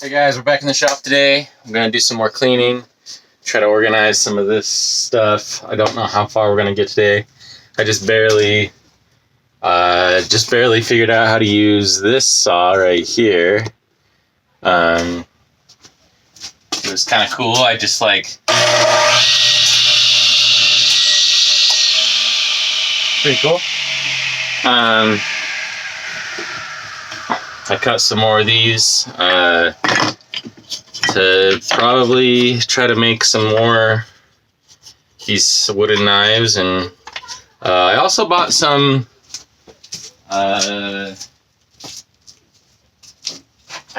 Hey guys, we're back in the shop today. I'm gonna do some more cleaning, try to organize some of this stuff. I don't know how far we're gonna get today. I just barely figured out how to use this saw right here. It was kind of cool. I just pretty cool. I cut some more of these to probably try to make some more these wooden knives, and I also bought some I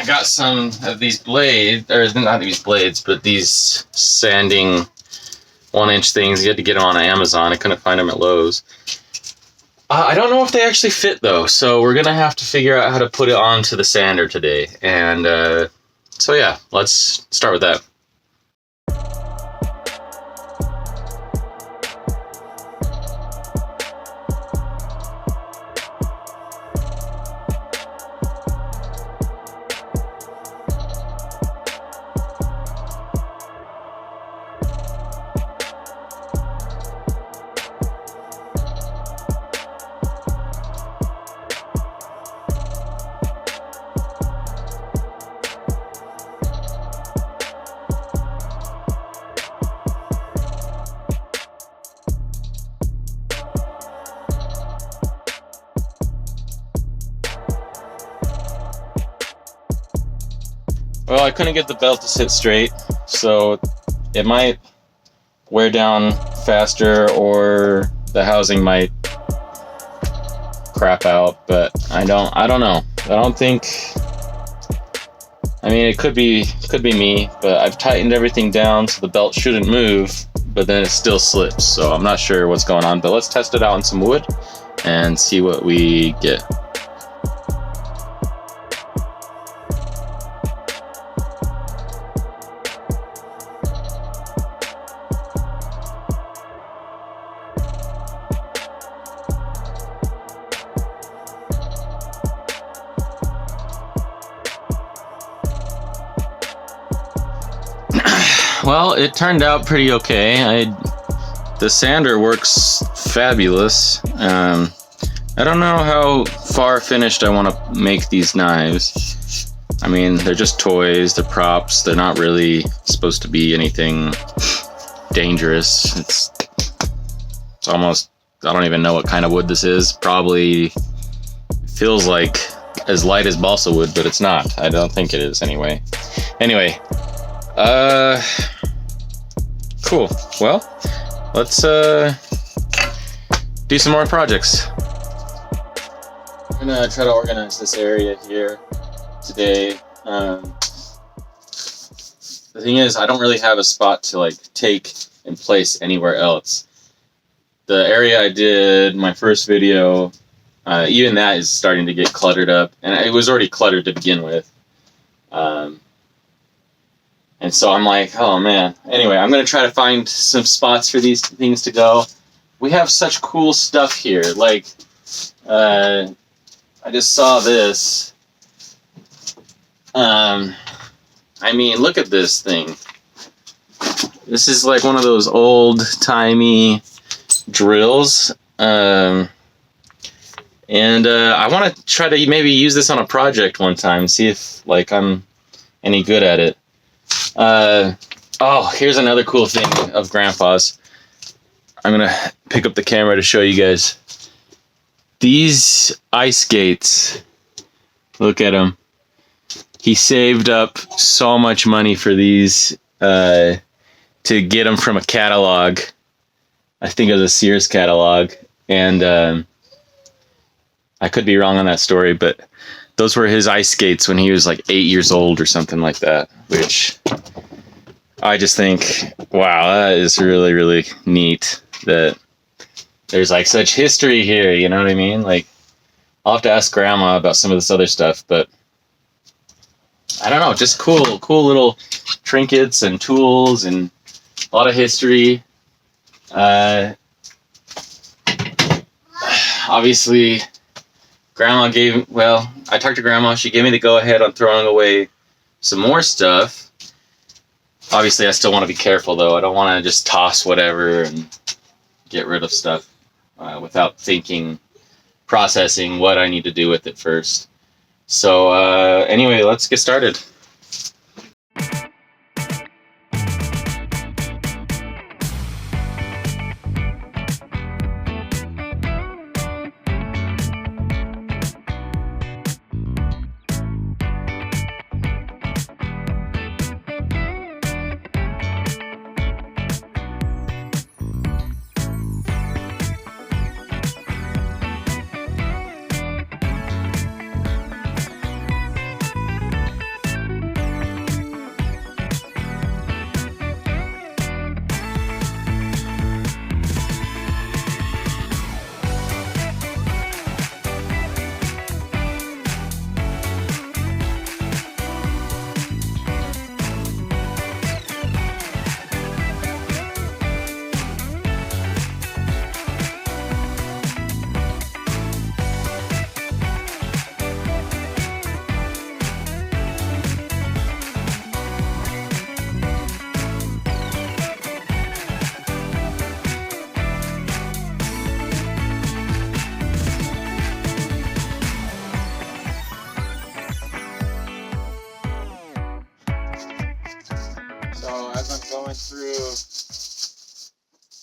got some of these blades, or not these blades, but these sanding 1-inch things. You had to get them on Amazon. I couldn't find them at Lowe's. I don't know if they actually fit though, so we're gonna have to figure out how to put it onto the sander today. And so yeah, let's start with that. Well, I couldn't get the belt to sit straight, so it might wear down faster, or the housing might crap out, but I don't know. I don't think, I mean, it could be me, but I've tightened everything down so the belt shouldn't move, but then it still slips, so I'm not sure what's going on. But let's test it out on some wood and see what we get. Well, it turned out pretty okay. The sander works fabulous. I don't know how far finished I want to make these knives. I mean, they're just toys, they're props, they're not really supposed to be anything dangerous. It's almost, I don't even know what kind of wood this is. Probably feels like as light as balsa wood, but it's not. I don't think it is anyway. Anyway, cool. Well, let's do some more projects. I'm gonna try to organize this area here today. The thing is, I don't really have a spot to take and place anywhere else. The area I did my first video, even that is starting to get cluttered up, and it was already cluttered to begin with. And so I'm like, oh man. Anyway, I'm going to try to find some spots for these things to go. We have such cool stuff here. I just saw this. I mean, look at this thing. This is like one of those old-timey drills. And I want to try to maybe use this on a project one time, see if I'm any good at it. Oh, here's another cool thing of Grandpa's. I'm gonna pick up the camera to show you guys. These ice skates, look at them. He saved up so much money for these to get them from a catalog. I think it was a Sears catalog, and I could be wrong on that story, but those were his ice skates when he was like 8 years old or something like that, which I just think, wow, that is really, really neat that there's such history here, you know what I mean? I'll have to ask Grandma about some of this other stuff, but I don't know, just cool little trinkets and tools and a lot of history. Obviously, Grandma I talked to Grandma, she gave me the go-ahead on throwing away some more stuff. Obviously, I still want to be careful, though. I don't want to just toss whatever and get rid of stuff without thinking, processing what I need to do with it first. So anyway, let's get started. So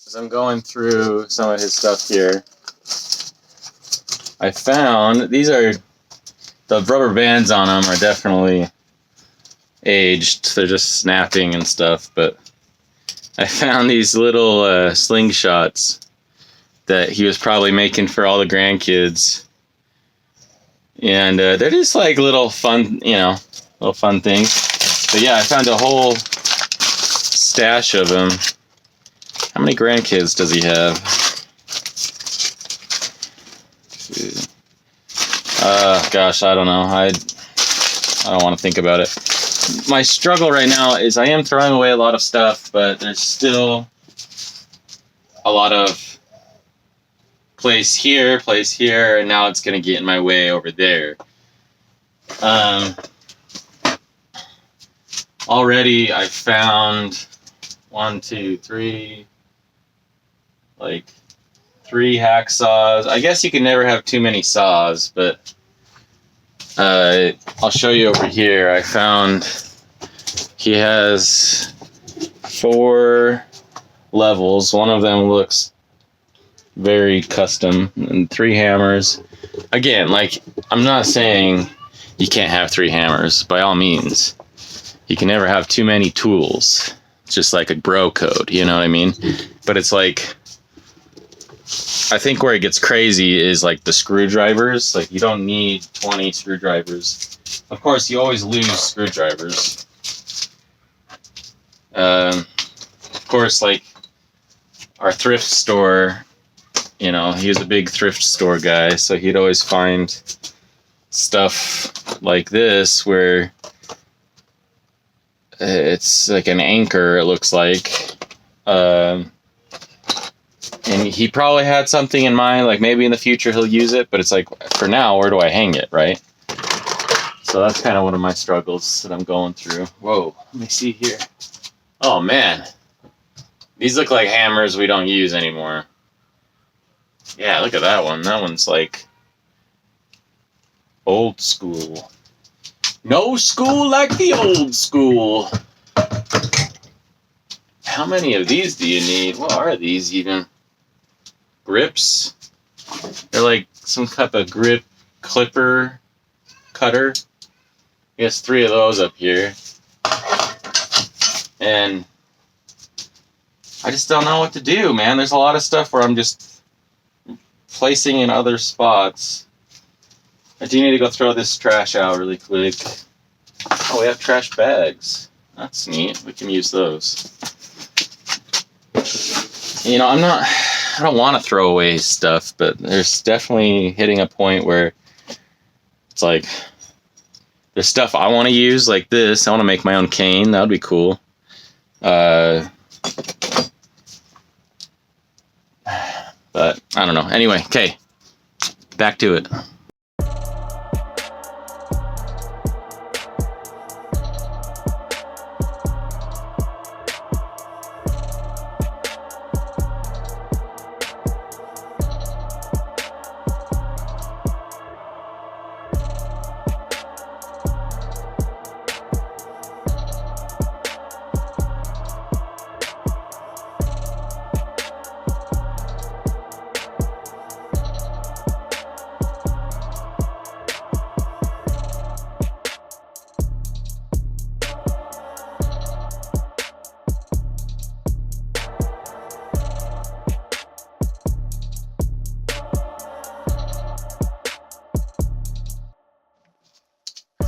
as I'm going through some of his stuff here, I found these are the rubber bands on them are definitely aged. They're just snapping and stuff, but I found these little slingshots that he was probably making for all the grandkids, and they're just like little fun, little fun things. But yeah, I found a whole stash of them. How many grandkids does he have? Gosh, I don't know. I don't want to think about it. My struggle right now is I am throwing away a lot of stuff, but there's still a lot of place here, and now it's going to get in my way over there. Already I found 1, 2, 3, like 3 hacksaws. I guess you can never have too many saws, but I'll show you over here. I found he has 4 levels. One of them looks very custom, and 3 hammers. Again, like, I'm not saying you can't have 3 hammers, by all means. You can never have too many tools. It's just like a bro code, you know what I mean? But it's like, I think where it gets crazy is like the screwdrivers. Like, you don't need 20 screwdrivers. Of course, you always lose screwdrivers. Of course, like our thrift store, he was a big thrift store guy, so he'd always find stuff like this where it's like an anchor, it looks like. And he probably had something in mind, like maybe in the future he'll use it, but it's like, for now, where do I hang it, right? So that's kind of one of my struggles that I'm going through. Whoa, let me see here. Oh man, these look like hammers we don't use anymore. Yeah, look at that one. That one's like old school. No school like the old school. How many of these do you need? What are these even? Grips? They're like some type of grip clipper cutter. I guess 3 of those up here. And I just don't know what to do, man. There's a lot of stuff where I'm just placing in other spots. I do need to go throw this trash out really quick. Oh, we have trash bags. That's neat. We can use those. I don't want to throw away stuff, but there's definitely hitting a point where it's like, there's stuff I want to use, like this. I want to make my own cane. That would be cool. But I don't know. Anyway, okay. Back to it.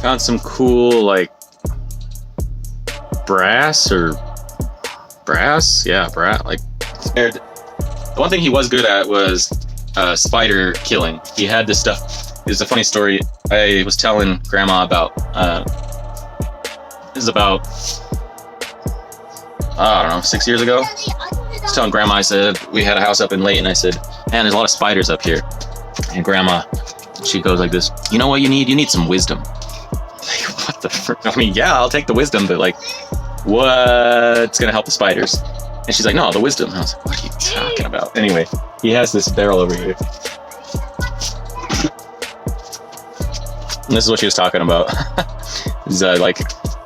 Found some cool like brass. Yeah, brass. Like the one thing he was good at was spider killing. He had this stuff. It's a funny story. I was telling Grandma about. This is about I don't know, 6 years ago. I was telling Grandma, I said we had a house up in Layton. I said, man, there's a lot of spiders up here. And Grandma, she goes like this. You know what you need? You need some wisdom. Like, what the frick? I mean, yeah, I'll take the wisdom, but like, what's gonna help the spiders? And she's like, no, the wisdom. I was like, what are you talking about? Anyway, he has this barrel over here. And this is what she was talking about. Is like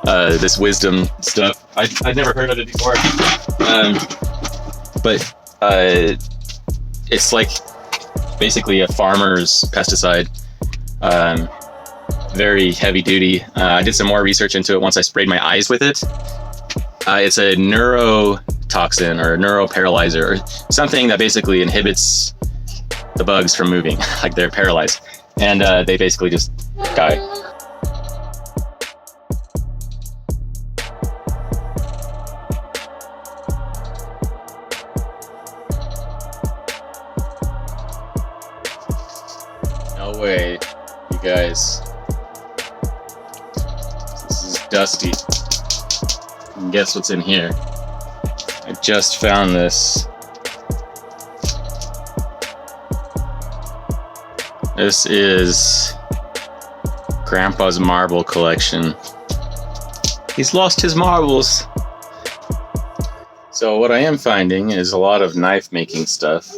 this wisdom stuff. I'd never heard of it before. But it's like basically a farmer's pesticide. Very heavy duty. I did some more research into it once I sprayed my eyes with it. It's a neurotoxin or a neuroparalyzer or something that basically inhibits the bugs from moving, like they're paralyzed. And they basically just die. No way, you guys. This is dusty. And guess what's in here? I just found this. This is Grandpa's marble collection. He's lost his marbles. So what I am finding is a lot of knife making stuff.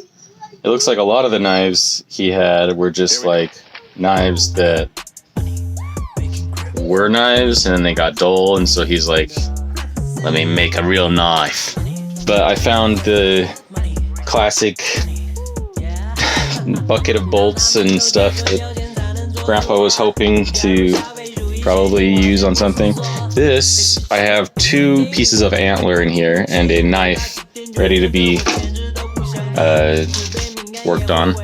It looks like a lot of the knives he had were just like knives that were knives and then they got dull, and so he's like, let me make a real knife. But I found the classic bucket of bolts and stuff that Grandpa was hoping to probably use on something. This, I have 2 pieces of antler in here and a knife ready to be worked on.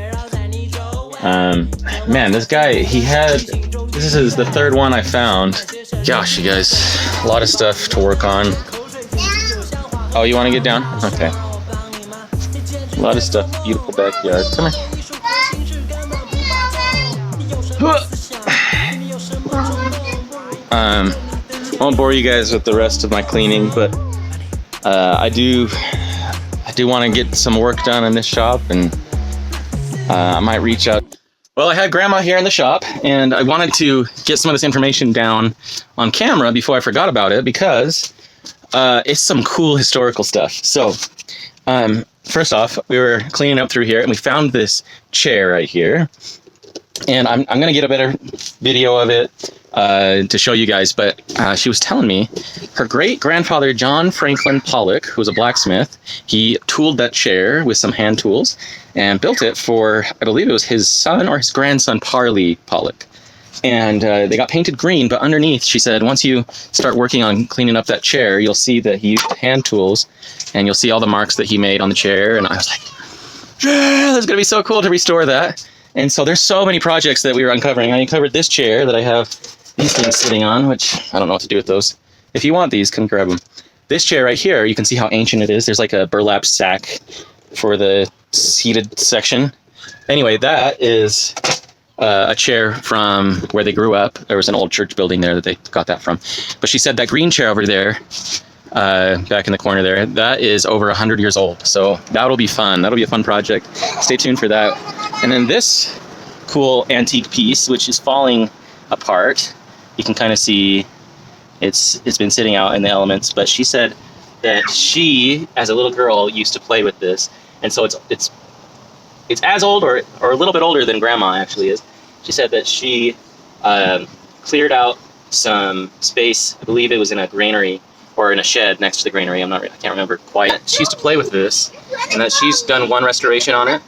Man, this guy, this is the 3rd one I found. Gosh, you guys, a lot of stuff to work on. Oh, you want to get down? Okay. A lot of stuff. Beautiful backyard. Come here. Won't bore you guys with the rest of my cleaning, but I do want to get some work done in this shop, and I might reach out. Well, I had Grandma here in the shop, and I wanted to get some of this information down on camera before I forgot about it, because it's some cool historical stuff. So, first off, we were cleaning up through here, and we found this chair right here. And I'm going to get a better video of it to show you guys, but she was telling me her great-grandfather, John Franklin Pollock, who was a blacksmith, he tooled that chair with some hand tools and built it for, I believe it was his son or his grandson, Parley Pollock. And they got painted green, but underneath, she said, once you start working on cleaning up that chair, you'll see that he used hand tools, and you'll see all the marks that he made on the chair. And I was like, yeah, that's going to be so cool to restore that. And so there's so many projects that we were uncovering. I uncovered this chair that I have these things sitting on, which I don't know what to do with those. If you want these, come grab them. This chair right here, you can see how ancient it is. There's like a burlap sack for the seated section. Anyway, that is a chair from where they grew up. There was an old church building there that they got that from. But she said that green chair over there, back in the corner there, that is over 100 years old. So that'll be fun. That'll be a fun project. Stay tuned for that. And then this cool antique piece, which is falling apart, you can kind of see it's been sitting out in the elements. But she said that she, as a little girl, used to play with this, and so it's as old or a little bit older than Grandma actually is. She said that she cleared out some space. I believe it was in a granary or in a shed next to the granary. I can't remember quite. She used to play with this, and that she's done one restoration on it.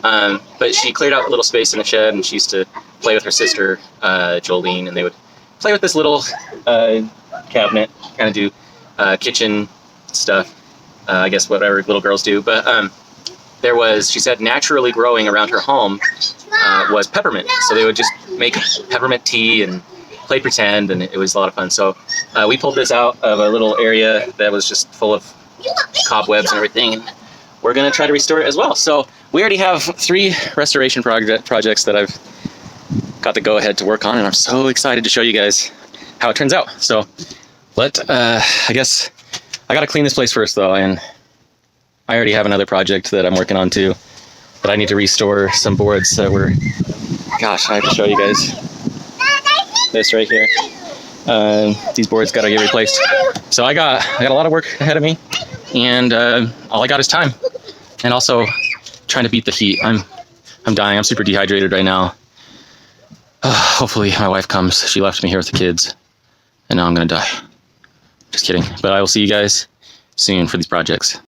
But she cleared out a little space in the shed, and she used to play with her sister, Jolene, and they would play with this little cabinet, kind of do kitchen stuff, I guess whatever little girls do. But there was, she said, naturally growing around her home was peppermint. So they would just make peppermint tea and play pretend, and it was a lot of fun. So we pulled this out of a little area that was just full of cobwebs and everything. We're gonna try to restore it as well. So we already have 3 restoration projects that I've got the go-ahead to work on, and I'm so excited to show you guys how it turns out. So I guess I gotta clean this place first though, and I already have another project that I'm working on too, but I need to restore some boards that were, gosh, I have to show you guys this right here. These boards gotta get replaced. So I got a lot of work ahead of me, and all I got is time, and also trying to beat the heat. I'm dying. I'm super dehydrated right now. Hopefully my wife comes. She left me here with the kids, and now I'm gonna die. Just kidding. But I will see you guys soon for these projects.